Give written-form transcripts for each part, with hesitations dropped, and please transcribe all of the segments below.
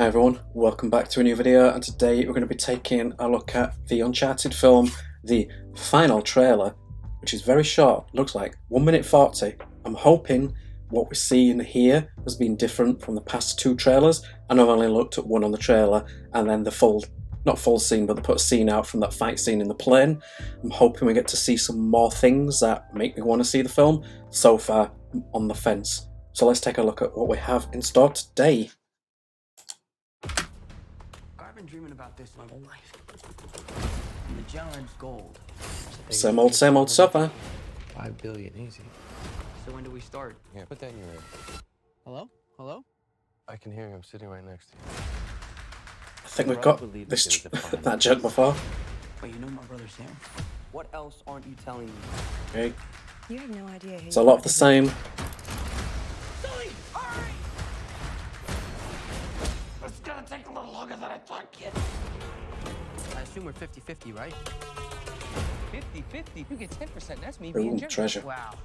Hi everyone, welcome back to a new video, and today we're going to be taking a look at the Uncharted film, the final trailer, which is very short, looks like 1 minute 40. I'm hoping what we're seeing here has been different from the past two trailers. I know I've only looked at one on the trailer and then the full, not full scene, but they put a scene out from that fight scene in the plane. I'm hoping we get to see some more things that make me want to see the film. So far, I'm on the fence. So let's take a look at what we have in store today. I've been dreaming about this my whole life. Magellan's gold. Same old supper. 5 billion, easy. So when do we start? Yeah, put that in your ear. Hello? Hello? I can hear you. I'm sitting right next to you. I think we've got this that joke before. But you know my brother Sam? What else aren't you telling me? Okay. You have no idea. It's a lot of the same. Sully, hurry! It's gonna take a little longer than I thought, kid. I assume we're 50-50, right? 50-50? You get 10%. That's me Ooh, being generous. treasure. Wow.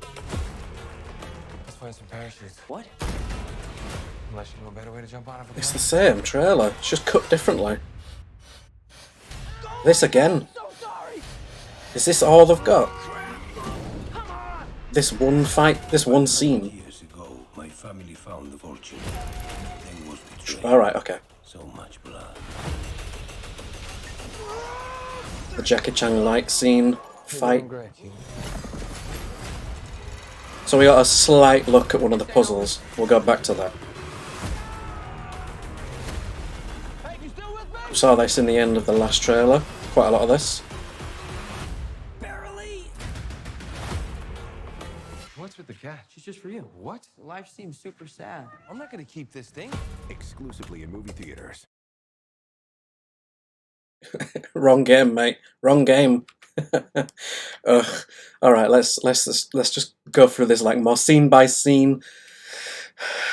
Let's find some parachutes. What? Unless you know a better way to jump on it. It's the same trailer. It's just cut differently. This again. So sorry! Is this all they've got? This one fight, this one scene. Years ago, my family found the fortune. Then was betrayed. Alright, okay. So much blood. The Jackie Chan like scene, fight. Great. So we got a slight look at one of the puzzles. We'll go back to that. We saw this in the end of the last trailer. Quite a lot of this. Barely! What's with the cat? She's just for you. What? Life seems super sad. I'm not gonna keep this thing. Exclusively in movie theaters. Wrong game, mate. Wrong game. Ugh. All right, let's just go through this like more scene by scene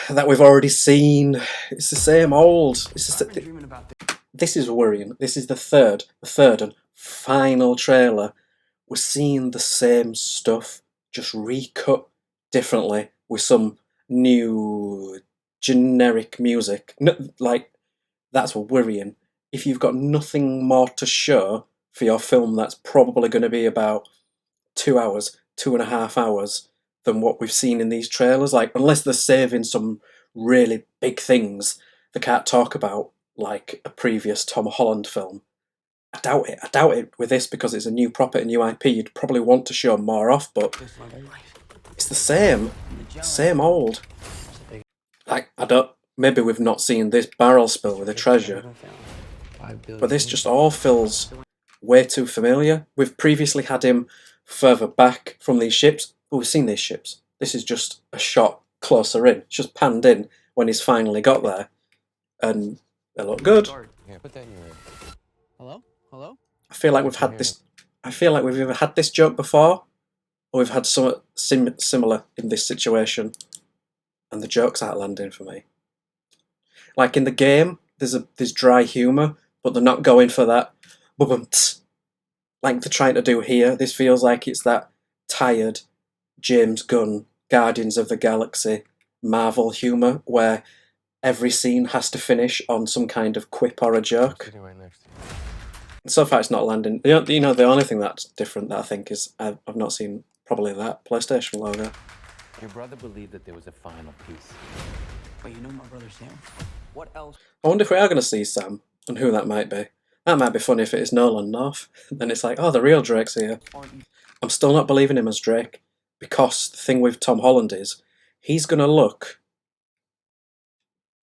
that we've already seen. It's the same old. I've been dreaming about this. This is worrying. This is the third and final trailer. We're seeing the same stuff, just recut differently with some new generic music. Like, that's worrying. If you've got nothing more to show for your film that's probably going to be about 2 hours, 2.5 hours than what we've seen in these trailers, like, unless they're saving some really big things they can't talk about, like a previous Tom Holland film. I doubt it with this, because it's a new property, new IP. You'd probably want to show more off, but This my whole life. it's the same old. Like, maybe we've not seen this barrel spill with the treasure, 5 billion. but this just all feels way too familiar. We've previously had him further back from these ships, but we've seen these ships. This is just a shot closer in. It's just panned in when he's finally got there, and they look good. Yeah, put that in your ear. Hello? Hello? I feel like we've had this. I feel like we've either had this joke before, or we've had something similar in this situation, and the jokes aren't landing for me. Like in the game, there's dry humour, but they're not going for that bubum-ts like they're trying to do here. This feels like it's that tired James Gunn Guardians of the Galaxy Marvel humour, where every scene has to finish on some kind of quip or a joke. Sitting right next to you. So far it's not landing. The only thing that's different that I think is I've not seen probably that PlayStation logo. Your brother believed that there was a final piece. But you know my brother Sam? What else? I wonder if we are going to see Sam, and who that might be. That might be funny if it is Nolan North. Then it's like, oh, the real Drake's here. Aren't you? I'm still not believing him as Drake, because the thing with Tom Holland is he's going to look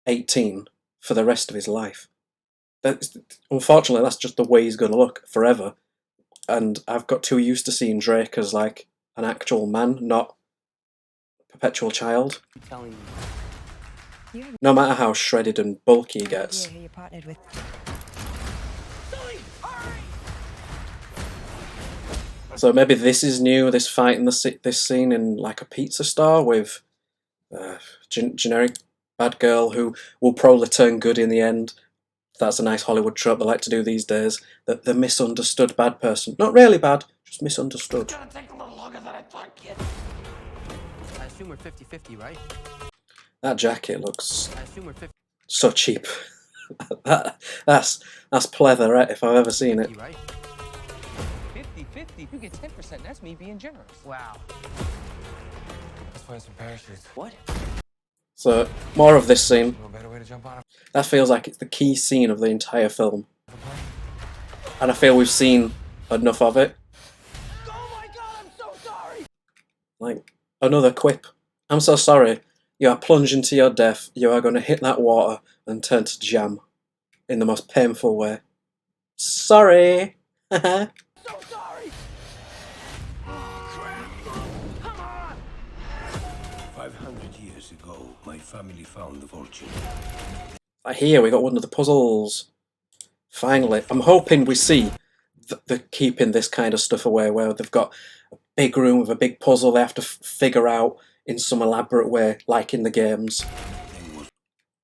18 for the rest of his life. Unfortunately, that's just the way he's going to look forever. And I've got too used to seeing Drake as like an actual man, not a perpetual child. I'm telling you. You have No matter how shredded and bulky he no gets. idea who you partnered with. Sully, hurry! So maybe this is new, this fight in this scene in like a pizza store with generic bad girl who will probably turn good in the end. That's a nice Hollywood trope they like to do these days. The misunderstood bad person. Not really bad, just misunderstood. It's gonna take a little longer than I thought, kid. I assume we're 50-50, right? That jacket looks I assume we're 50. so cheap. That's pleather if I've ever seen it. Right? 50-50. You get 10%. That's me being generous. Wow. Let's find some parachutes. What? So, more of this scene. No better way to jump on a That feels like it's the key scene of the entire film. And I feel we've seen enough of it. Oh my god, I'm so sorry! Like, another quip. I'm so sorry. You are plunging to your death. You are going to hit that water and turn to jam. In the most painful way. Sorry! So sorry! Oh crap! Come on! 500 years ago, my family found the fortune. Here we got one of the puzzles. Finally. I'm hoping we see the keeping this kind of stuff away, where they've got a big room with a big puzzle they have to figure out in some elaborate way, like in the games.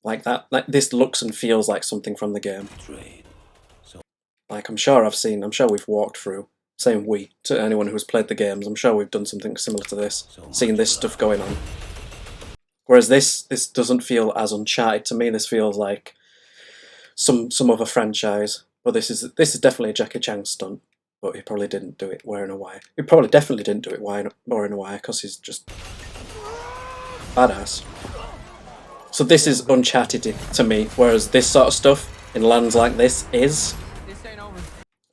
Like that. Like this looks and feels like something from the game. Trade. So Like I'm sure we've walked through. Saying we to anyone who's played the games. I'm sure we've done something similar to this, seeing this stuff going on. Whereas this doesn't feel as Uncharted to me. This feels like some other franchise. But this is definitely a Jackie Chan stunt. But he probably didn't do it wearing a wire. He probably definitely didn't do it wearing a wire because he's just badass. So this is Uncharted to me, whereas this sort of stuff in lands like this is. This ain't over.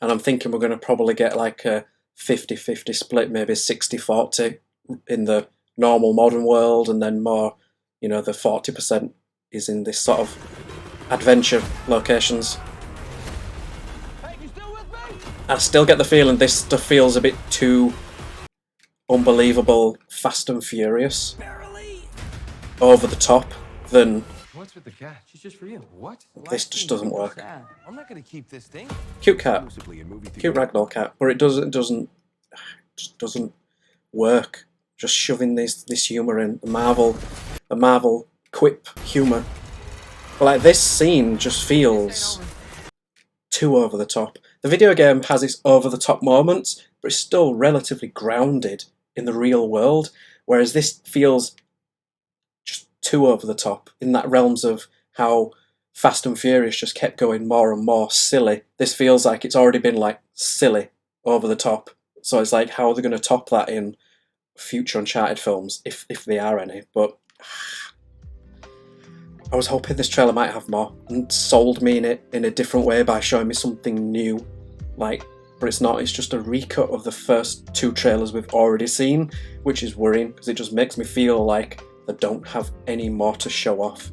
And I'm thinking we're going to probably get like a 50-50 split, maybe 60-40 in the normal modern world, and then more, you know, the 40% is in this sort of adventure locations. Hey, you still with me? I still get the feeling this stuff feels a bit too unbelievable, Fast and Furious, Barely. over the top than What's with the cat? She's just for you. What? this. Just doesn't work. I'm not gonna keep this thing. Cute cat, cute ragdoll cat, but it doesn't work. Just shoving this humour in, the Marvel quip humour. But like this scene just feels too over the top. The video game has its over the top moments, but it's still relatively grounded in the real world. Whereas this feels just too over the top in that realms of how Fast and Furious just kept going more and more silly. This feels like it's already been like silly, over the top. So it's like, how are they going to top that in future Uncharted films, if they are any? But I was hoping this trailer might have more and sold me in it in a different way by showing me something new. Like, but it's not. It's just a recut of the first two trailers we've already seen, which is worrying because it just makes me feel like they don't have any more to show off.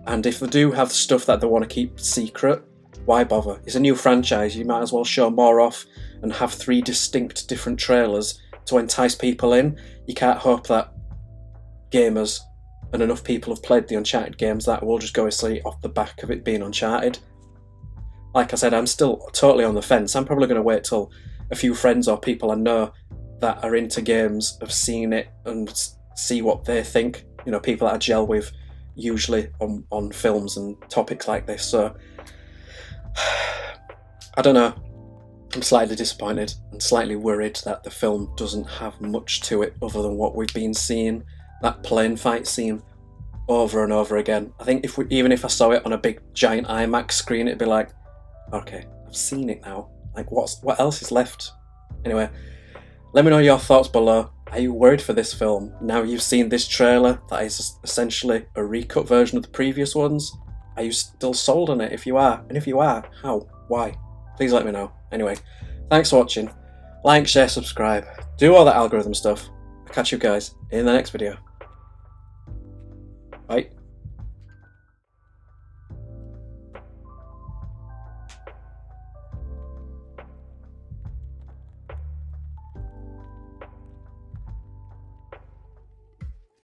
And if they do have stuff that they want to keep secret, why bother? It's a new franchise. You might as well show more off and have 3 distinct different trailers to entice people in. You can't hope that gamers and enough people have played the Uncharted games that will just go see off the back of it being Uncharted. Like I said, I'm still totally on the fence. I'm probably going to wait till a few friends or people I know that are into games have seen it and see what they think. You know, people that I gel with usually on films and topics like this. So, I don't know. I'm slightly disappointed and slightly worried that the film doesn't have much to it other than what we've been seeing. That plane fight scene over and over again. I think even if I saw it on a big giant IMAX screen, it'd be like, okay, I've seen it now. Like, what else is left? Anyway, let me know your thoughts below. Are you worried for this film? Now you've seen this trailer that is essentially a recut version of the previous ones. Are you still sold on it? If you are, and if you are, how? Why? Please let me know. Anyway, thanks for watching. Like, share, subscribe. Do all that algorithm stuff. I'll catch you guys in the next video. Bye.